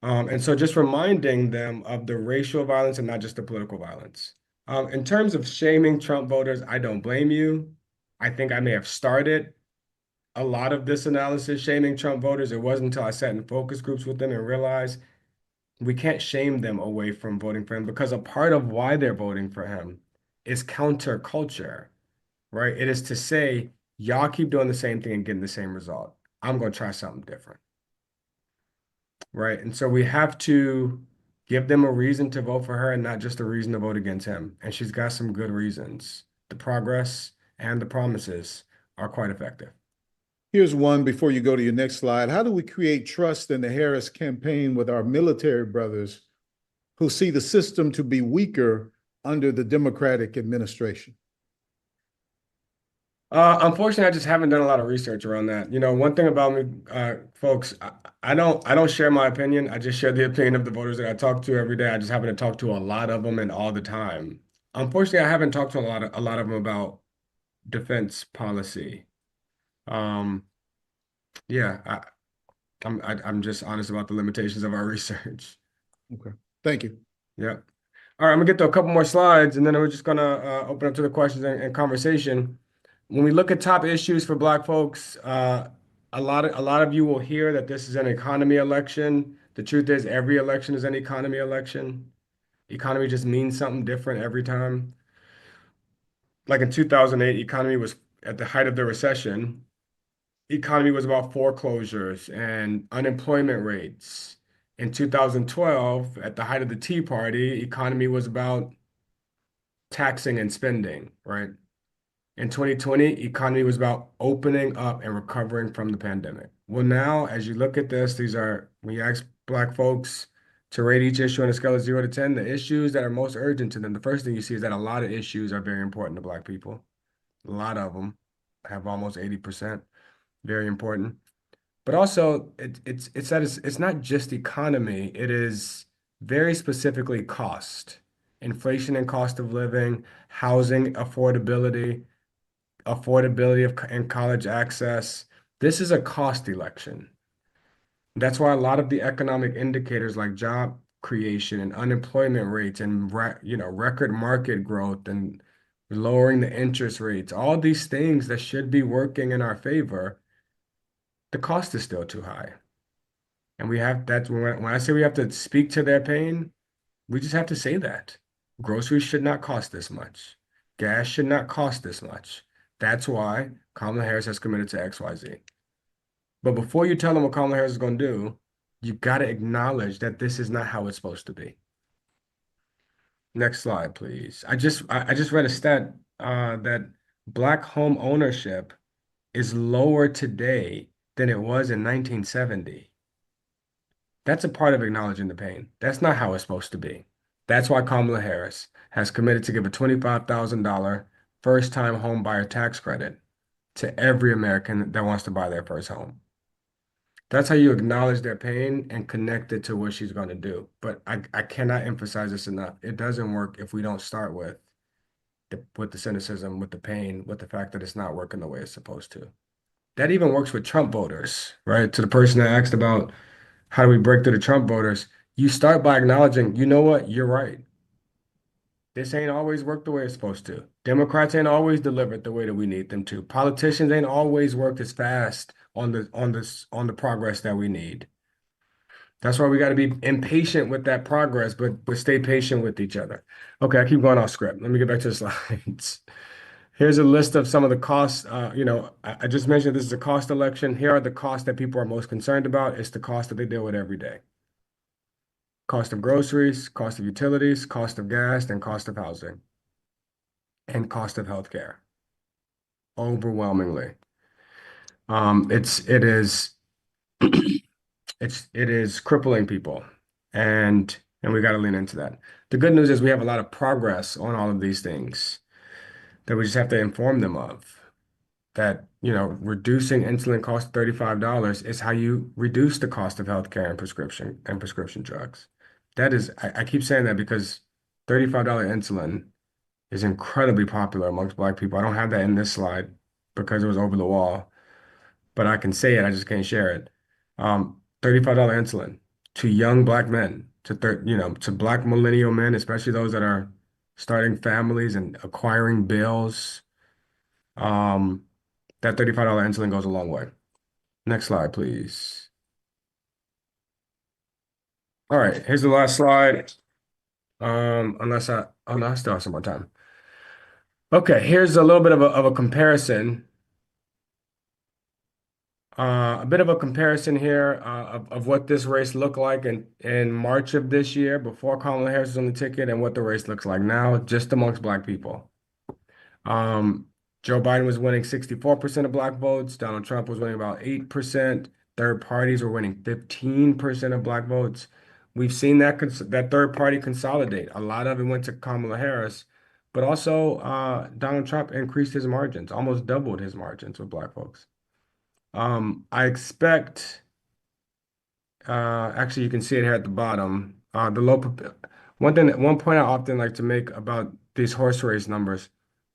And so just reminding them of the racial violence and not just the political violence. In terms of shaming Trump voters, I don't blame you. I think I may have started a lot of this analysis shaming Trump voters. It wasn't until I sat in focus groups with them and realized we can't shame them away from voting for him, because a part of why they're voting for him is counterculture, right? It is to say, y'all keep doing the same thing and getting the same result. I'm going to try something different, right? And so we have to give them a reason to vote for her and not just a reason to vote against him. And she's got some good reasons. The progress and the promises are quite effective. Here's one before you go to your next slide. How do we create trust in the Harris campaign with our military brothers who see the system to be weaker under the Democratic administration? Unfortunately, I just haven't done a lot of research around that. You know, one thing about me, folks, I don't share my opinion. I just share the opinion of the voters that I talk to every day. I just happen to talk to a lot of them and all the time. Unfortunately, I haven't talked to a lot of them about defense policy. Um, yeah, I'm just honest about the limitations of our research. Okay, thank you. Yeah. All right, I'm gonna get to a couple more slides, and then we're just gonna open up to the questions and conversation. When we look at top issues for Black folks, a lot of you will hear that this is an economy election. The truth is, every election is an economy election. Economy just means something different every time. Like in 2008, economy was at the height of the recession. Economy was about foreclosures and unemployment rates In 2012, at the height of the Tea Party, economy was about taxing and spending, right? In 2020, economy was about opening up and recovering from the pandemic. Well, now, as you look at this, when you ask Black folks to rate each issue on a scale of 0 to 10, the issues that are most urgent to them, the first thing you see is that a lot of issues are very important to Black people. A lot of them have almost 80%, very important. But also, it's not just economy, it is very specifically cost, inflation and cost of living, housing affordability and college access. This is a cost election. That's why a lot of the economic indicators like job creation and unemployment rates and record market growth and lowering the interest rates, all these things that should be working in our favor, the cost is still too high. And that's when I say we have to speak to their pain, we just have to say that. Groceries should not cost this much. Gas should not cost this much. That's why Kamala Harris has committed to XYZ. But before you tell them what Kamala Harris is going to do, you got to acknowledge that this is not how it's supposed to be. Next slide, please. I just read a stat that Black home ownership is lower today than it was in 1970. That's a part of acknowledging the pain. That's not how it's supposed to be. That's why Kamala Harris has committed to give a $25,000 first-time home buyer tax credit to every American that wants to buy their first home. That's how you acknowledge their pain and connect it to what she's going to do. But I cannot emphasize this enough. It doesn't work if we don't start with the cynicism, with the pain, with the fact that it's not working the way it's supposed to. That even works with Trump voters, right? To the person that asked about how do we break through the Trump voters, you start by acknowledging, you know what, you're right. This ain't always worked the way it's supposed to. Democrats ain't always delivered the way that we need them to. Politicians ain't always worked as fast on the progress that we need. That's why we got to be impatient with that progress, but stay patient with each other. Okay, I keep going off script. Let me get back to the slides. Here's a list of some of the costs. I just mentioned this is a cost election. Here are the costs that people are most concerned about. It's the cost that they deal with every day. Cost of groceries, cost of utilities, cost of gas, and cost of housing, and cost of healthcare. Overwhelmingly. It is it is crippling people, and we got to lean into that. The good news is we have a lot of progress on all of these things that we just have to inform them of. That, reducing insulin cost $35 is how you reduce the cost of healthcare and prescription drugs. That is, I keep saying that because $35 insulin is incredibly popular amongst Black people. I don't have that in this slide because it was over the wall, but I can say it, I just can't share it. $35 insulin to young Black men, to Black millennial men, especially those that are starting families and acquiring bills. That $35 insulin goes a long way. Next slide, please. All right, here's the last slide. Oh no, I still have some more time. Okay, here's a little bit of a comparison. A bit of a comparison here of what this race looked like in March of this year before Kamala Harris was on the ticket and what the race looks like now, just amongst Black people. Joe Biden was winning 64% of Black votes. Donald Trump was winning about 8%. Third parties were winning 15% of Black votes. We've seen that third party consolidate. A lot of it went to Kamala Harris, but also Donald Trump increased his margins, almost doubled his margins with Black folks. I expect, actually, you can see it here at the bottom. One point I often like to make about these horse race numbers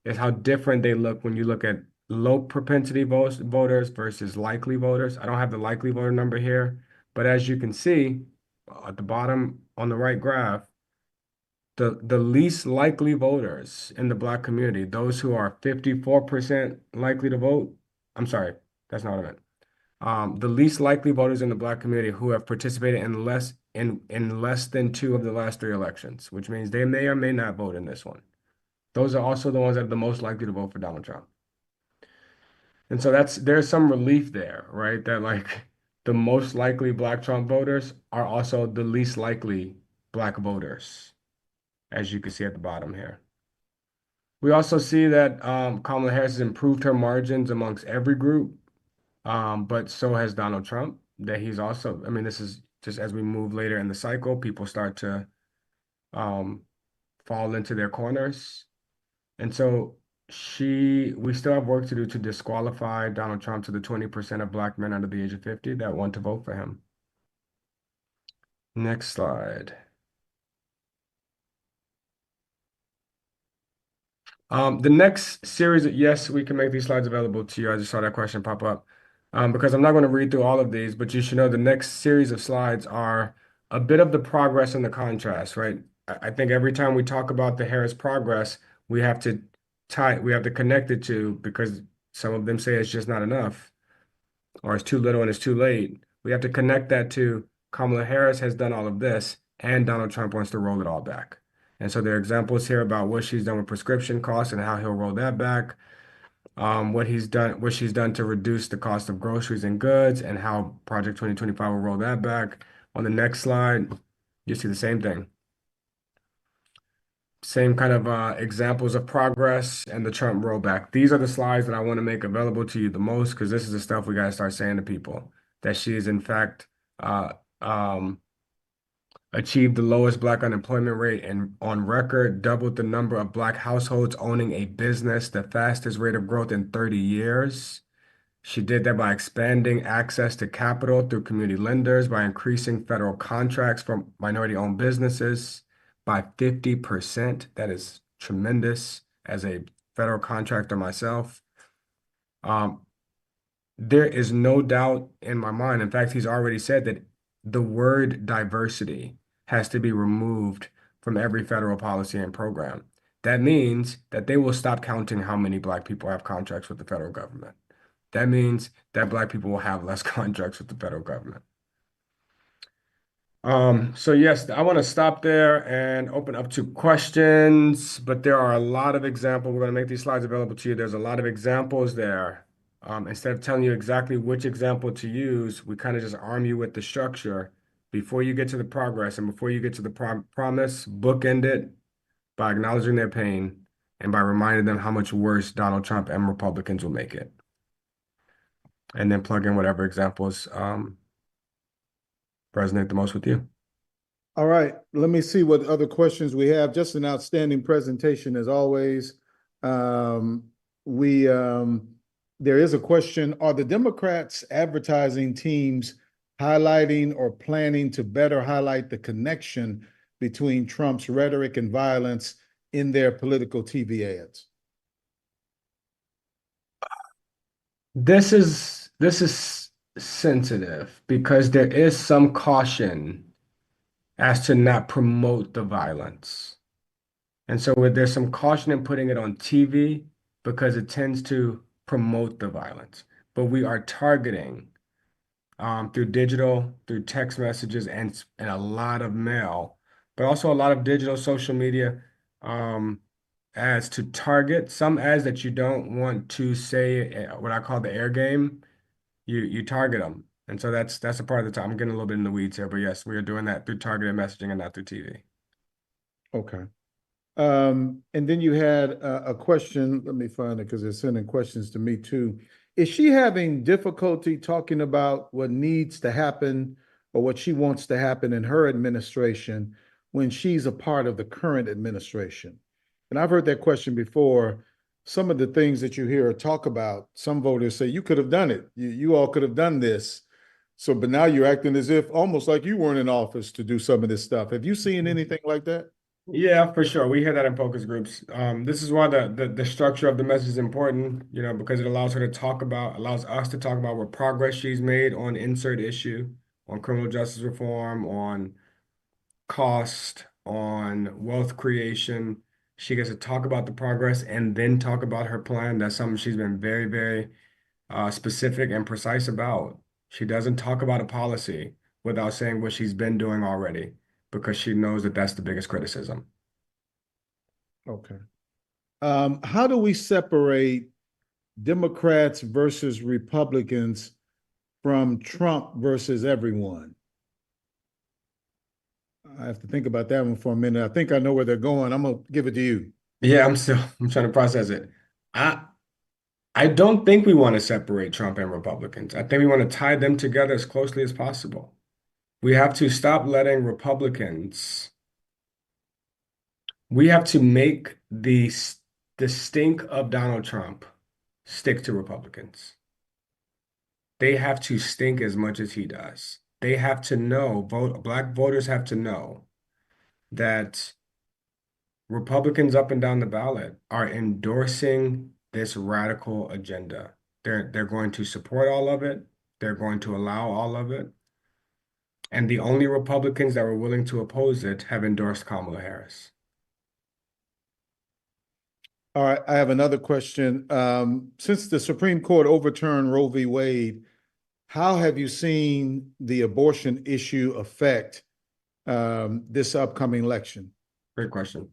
is how different they look when you look at low propensity voters versus likely voters. I don't have the likely voter number here, but as you can see at the bottom on the right graph, the least likely voters in the Black community, those who are 54% likely to vote, I'm sorry, that's not what I meant. The least likely voters in the Black community who have participated in less than 2 of the last 3 elections, which means they may or may not vote in this one. Those are also the ones that are the most likely to vote for Donald Trump. And so there's some relief there, right? That the most likely Black Trump voters are also the least likely Black voters, as you can see at the bottom here. We also see that Kamala Harris has improved her margins amongst every group, but so has Donald Trump. That he's also, I mean, this is just as we move later in the cycle, people start to um, fall into their corners. And so we still have work to do to disqualify Donald Trump to the 20% of Black men under the age of 50 that want to vote for him. Next slide. The next series, yes, we can make these slides available to you. I just saw that question pop up. Because I'm not going to read through all of these, but you should know the next series of slides are a bit of the progress and the contrast, right? I think every time we talk about the Harris progress, we have to connect it to, because some of them say it's just not enough, or it's too little and it's too late. We have to connect that to Kamala Harris has done all of this, and Donald Trump wants to roll it all back. And so there are examples here about what she's done with prescription costs and how he'll roll that back. What she's done to reduce the cost of groceries and goods, and how Project 2025 will roll that back. On the next slide, you see the same thing. Same kind of examples of progress and the Trump rollback. These are the slides that I want to make available to you the most, because this is the stuff we got to start saying to people, that she is in fact uh, um, achieved the lowest Black unemployment rate and on record, doubled the number of Black households owning a business, the fastest rate of growth in 30 years. She did that by expanding access to capital through community lenders, by increasing federal contracts for minority-owned businesses by 50%. That is tremendous as a federal contractor myself. There is no doubt in my mind. In fact, he's already said that the word diversity has to be removed from every federal policy and program. That means that they will stop counting how many Black people have contracts with the federal government. That means that Black people will have less contracts with the federal government. So yes, I want to stop there and open up to questions, but there are a lot of examples. We're going to make these slides available to you. There's a lot of examples there. Instead of telling you exactly which example to use, we kind of just arm you with the structure before you get to the progress and before you get to the promise, bookend it by acknowledging their pain and by reminding them how much worse Donald Trump and Republicans will make it. And then plug in whatever examples resonate the most with you. All right, let me see what other questions we have. Just an outstanding presentation as always. There is a question: are the Democrats' advertising teams highlighting or planning to better highlight the connection between Trump's rhetoric and violence in their political TV ads? This is sensitive because there is some caution as to not promote the violence. And so there's some caution in putting it on TV because it tends to promote the violence. But we are targeting through digital, through text messages, and a lot of mail, but also a lot of digital social media ads to target some ads that you don't want to say what I call the air game. You target them. And so that's a part of the time. I'm getting a little bit in the weeds here, but yes, we are doing that through targeted messaging and not through TV. Okay. And then you had a question. Let me find it because they're sending questions to me too. Is she having difficulty talking about what needs to happen or what she wants to happen in her administration when she's a part of the current administration? And I've heard that question before. Some of the things that you hear her talk about, some voters say, you could have done it. You all could have done this. So, but now you're acting as if almost like you weren't in office to do some of this stuff. Have you seen anything like that? Yeah, for sure. We hear that in focus groups. This is why the structure of the message is important, because it allows allows us to talk about what progress she's made on insert issue, on criminal justice reform, on cost, on wealth creation. She gets to talk about the progress and then talk about her plan. That's something she's been very, very specific and precise about. She doesn't talk about a policy without saying what she's been doing already, because she knows that that's the biggest criticism. Okay. How do we separate Democrats versus Republicans from Trump versus everyone? I have to think about that one for a minute. I think I know where they're going. I'm gonna give it to you. Yeah, I'm trying to process it. I I don't think we want to separate Trump and Republicans. I think we want to tie them together as closely as possible. We have to stop letting Republicans, we have to make the stink of Donald Trump stick to Republicans. They have to stink as much as he does. They have to know, black voters have to know that Republicans up and down the ballot are endorsing this radical agenda. They're going to support all of it. They're going to allow all of it. And the only Republicans that were willing to oppose it have endorsed Kamala Harris. All right, I have another question. Since the Supreme Court overturned Roe v. Wade, how have you seen the abortion issue affect this upcoming election? Great question.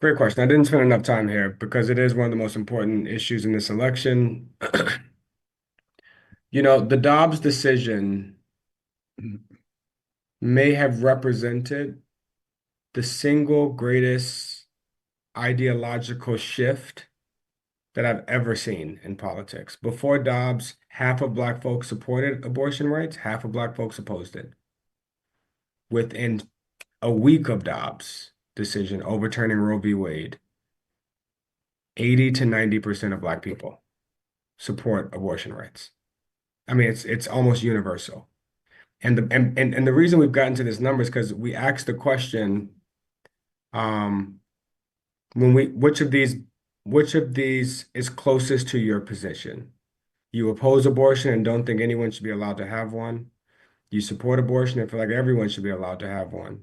Great question. I didn't spend enough time here because it is one of the most important issues in this election. You know, the Dobbs decision may have represented the single greatest ideological shift that I've ever seen in politics. Before Dobbs, half of Black folks supported abortion rights, half of Black folks opposed it. Within a week of Dobbs' decision overturning Roe v. Wade, 80 to 90% of Black people support abortion rights. I mean, it's almost universal. And the reason we've gotten to this number is because we asked the question, which of these is closest to your position? You oppose abortion and don't think anyone should be allowed to have one. You support abortion and feel like everyone should be allowed to have one.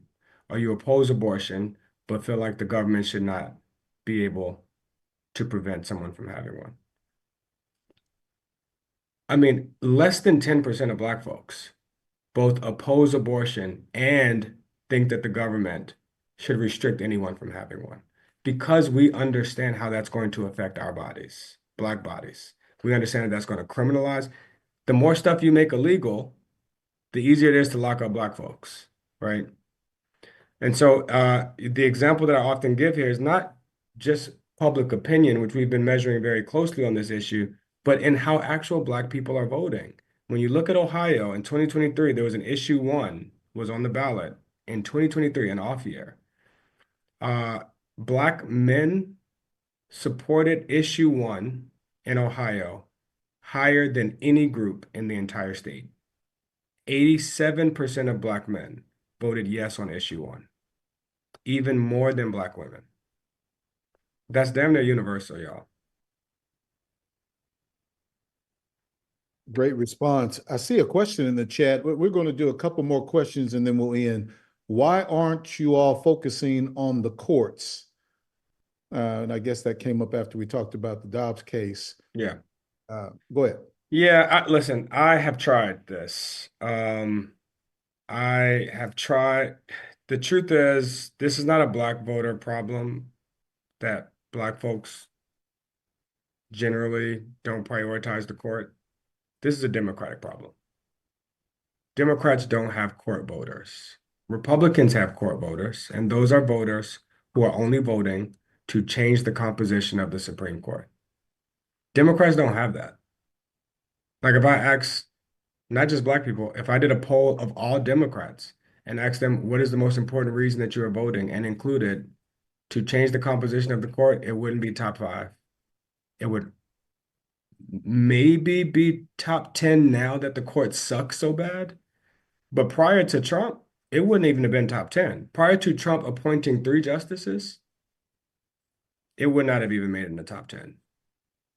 Or you oppose abortion but feel like the government should not be able to prevent someone from having one. I mean, less than 10% of Black folks both oppose abortion and think that the government should restrict anyone from having one because we understand how that's going to affect our bodies, Black bodies. We understand that that's going to criminalize. The more stuff you make illegal, the easier it is to lock up Black folks, right? And so the example that I often give here is not just public opinion, which we've been measuring very closely on this issue, but in how actual Black people are voting. When you look at Ohio in 2023, there was an issue 1 was on the ballot in 2023, an off year. Black men supported issue 1 in Ohio higher than any group in the entire state. 87% of Black men voted yes on issue 1, even more than Black women. That's damn near universal, y'all. Great response. I see a question in the chat. We're going to do a couple more questions and then we'll end. Why aren't you all focusing on the courts? And I guess that came up after we talked about the Dobbs case. Yeah. Go ahead. Yeah, listen, I have tried this. I have tried. The truth is, this is not a Black voter problem that Black folks generally don't prioritize the court. This is a Democratic problem. Democrats don't have court voters. Republicans have court voters, and those are voters who are only voting to change the composition of the Supreme Court. Democrats don't have that. Like if I ask not just Black people, if I did a poll of all Democrats and asked them what is the most important reason that you are voting and included to change the composition of the court, it wouldn't be top 5. It would maybe be top 10 now that the court sucks so bad. But prior to Trump, it wouldn't even have been top 10. Prior to Trump appointing 3 justices, it would not have even made it in the top 10.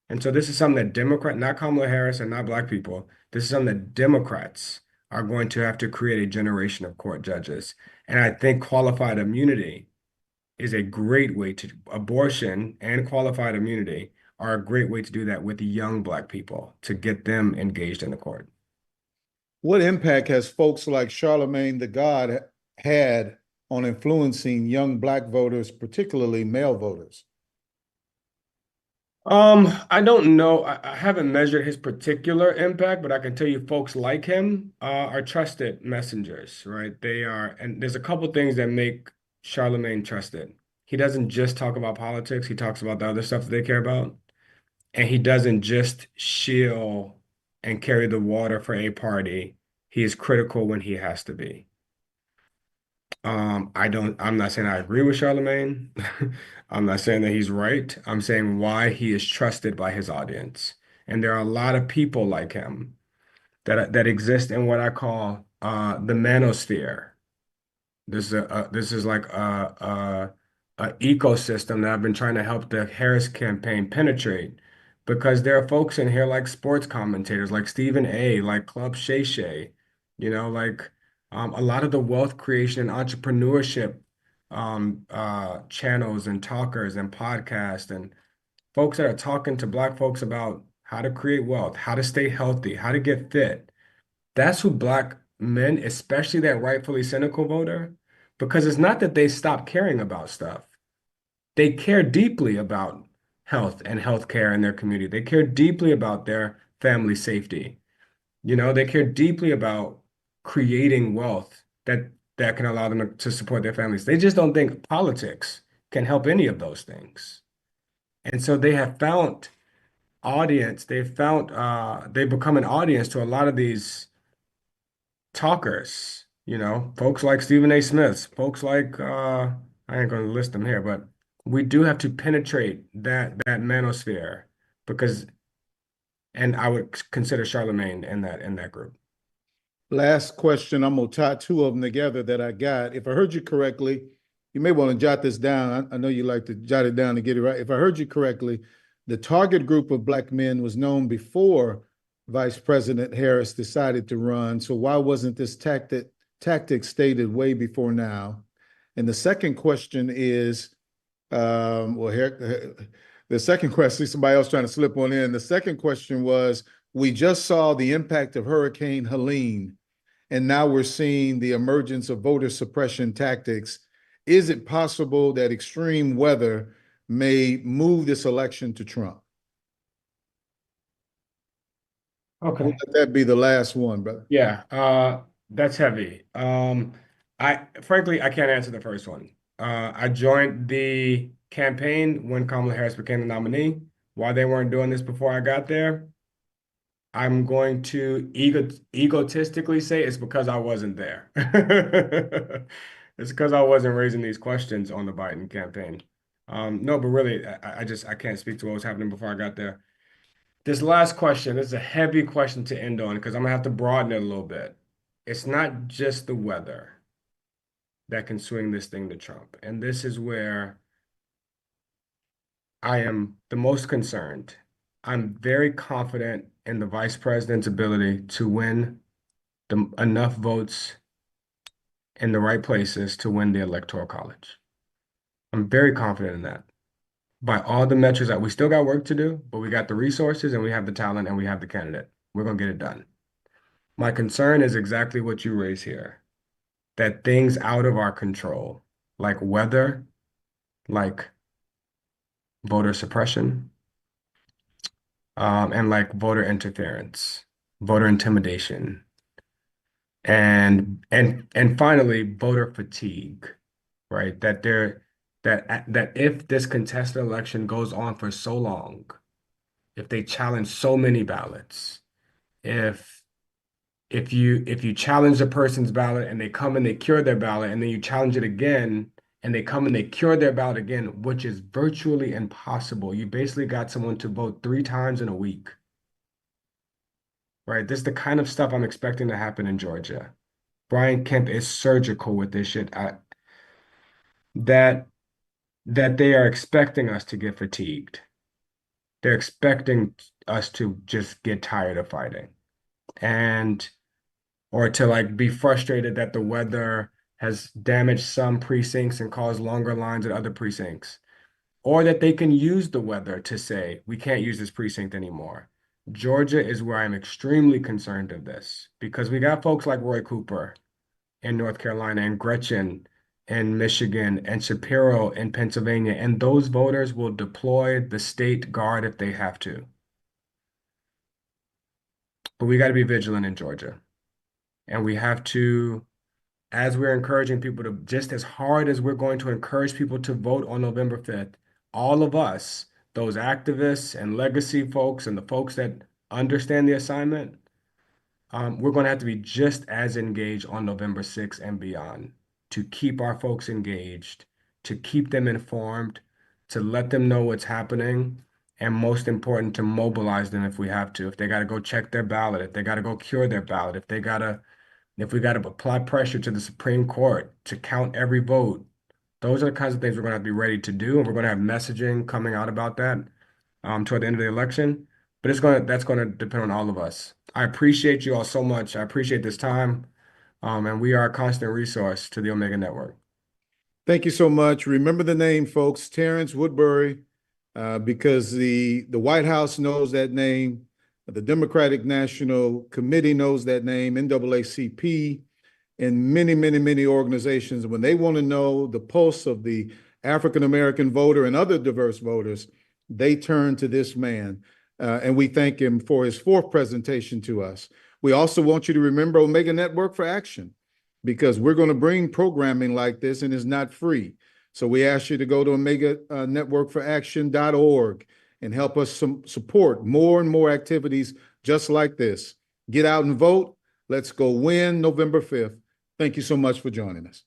And so this is something that not Kamala Harris and not Black people, this is something that Democrats are going to have to create a generation of court judges. And I think qualified immunity is a great way to, abortion and qualified immunity are a great way to do that with young Black people, to get them engaged in the court. What impact has folks like Charlemagne the God had on influencing young Black voters, particularly male voters? I don't know. I haven't measured his particular impact, but I can tell you folks like him are trusted messengers, right? They are, and there's a couple things that make Charlemagne trusted. He doesn't just talk about politics, he talks about the other stuff that they care about. And he doesn't just shield and carry the water for a party. He is critical when he has to be. I'm not saying I agree with Charlemagne. I'm not saying that he's right. I'm saying why he is trusted by his audience. And there are a lot of people like him that exist in what I call the manosphere. This is like a ecosystem that I've been trying to help the Harris campaign penetrate because there are folks in here like sports commentators, like Stephen A, like Club Shay Shay, like a lot of the wealth creation and entrepreneurship channels and talkers and podcasts and folks that are talking to Black folks about how to create wealth, how to stay healthy, how to get fit. That's who Black men, especially that rightfully cynical voter, because it's not that they stop caring about stuff. They care deeply about health and healthcare in their community. They care deeply about their family safety. They care deeply about creating wealth that can allow them to support their families. They just don't think politics can help any of those things. And so they have found audience, they've become an audience to a lot of these talkers, folks like Stephen A. Smith, folks like I ain't gonna list them here, but we do have to penetrate that manosphere because and I would consider Charlemagne in that group. Last question. I'm gonna tie two of them together that I got. If I heard you correctly, you may want to jot this down. I know you like to jot it down to get it right. If I heard you correctly, the target group of Black men was known before Vice President Harris decided to run. So why wasn't this tactic stated way before now? And the second question is, the second question, somebody else trying to slip one in. The second question was, we just saw the impact of Hurricane Helene, and now we're seeing the emergence of voter suppression tactics. Is it possible that extreme weather may move this election to Trump? We'll Okay. let that be the last one, brother. Yeah, that's heavy. I frankly I can't answer the first one. I joined the campaign when Kamala Harris became the nominee. Why they weren't doing this before I got there, I'm going to egotistically say it's because I wasn't there. It's because I wasn't raising these questions on the Biden campaign. No, but really, I can't speak to what was happening before I got there. This last question, this is a heavy question to end on because I'm gonna have to broaden it a little bit. It's not just the weather that can swing this thing to Trump. And this is where I am the most concerned. I'm very confident in the vice president's ability to win enough votes in the right places to win the electoral college. I'm very confident in that. By all the metrics that we still got work to do, but we got the resources and we have the talent and we have the candidate. We're gonna get it done. My concern is exactly what you raise here, that things out of our control, like weather, like voter suppression, and like voter interference, voter intimidation, and finally voter fatigue, right? That if this contested election goes on for so long, if they challenge so many ballots, if if you challenge a person's ballot and they come and they cure their ballot, and then you challenge it again and they come and they cure their ballot again, which is virtually impossible. You basically got someone to vote 3 times in a week, right? This is the kind of stuff I'm expecting to happen in Georgia. Brian Kemp is surgical with this shit. That that they are expecting us to get fatigued. They're expecting us to just get tired of fighting. And or to like be frustrated that the weather has damaged some precincts and caused longer lines at other precincts, or that they can use the weather to say, we can't use this precinct anymore. Georgia is where I'm extremely concerned of this because we got folks like Roy Cooper in North Carolina and Gretchen in Michigan and Shapiro in Pennsylvania, and those voters will deploy the state guard if they have to. But we got to be vigilant in Georgia. And we have to, as we're encouraging people to, just as hard as we're going to encourage people to vote on November 5th, all of us, those activists and legacy folks and the folks that understand the assignment, we're going to have to be just as engaged on November 6th and beyond to keep our folks engaged, to keep them informed, to let them know what's happening, and most important, to mobilize them if we have to. If they got to go check their ballot, if they got to go cure their ballot, if we got to apply pressure to the Supreme Court to count every vote, those are the kinds of things we're going to have to be ready to do, and we're going to have messaging coming out about that toward the end of the election. But that's going to depend on all of us. I appreciate you all so much. I appreciate this time, and we are a constant resource to the Omega Network. Thank you so much. Remember the name, folks, Terence Woodbury, because the White House knows that name. The Democratic National Committee knows that name, NAACP, and many, many, many organizations. When they want to know the pulse of the African-American voter and other diverse voters, they turn to this man. And we thank him for his fourth presentation to us. We also want you to remember Omega Network for Action, because we're going to bring programming like this, and it's not free. So we ask you to go to Omega networkforaction.org and help us support more and more activities just like this. Get out and vote. Let's go win November 5th. Thank you so much for joining us.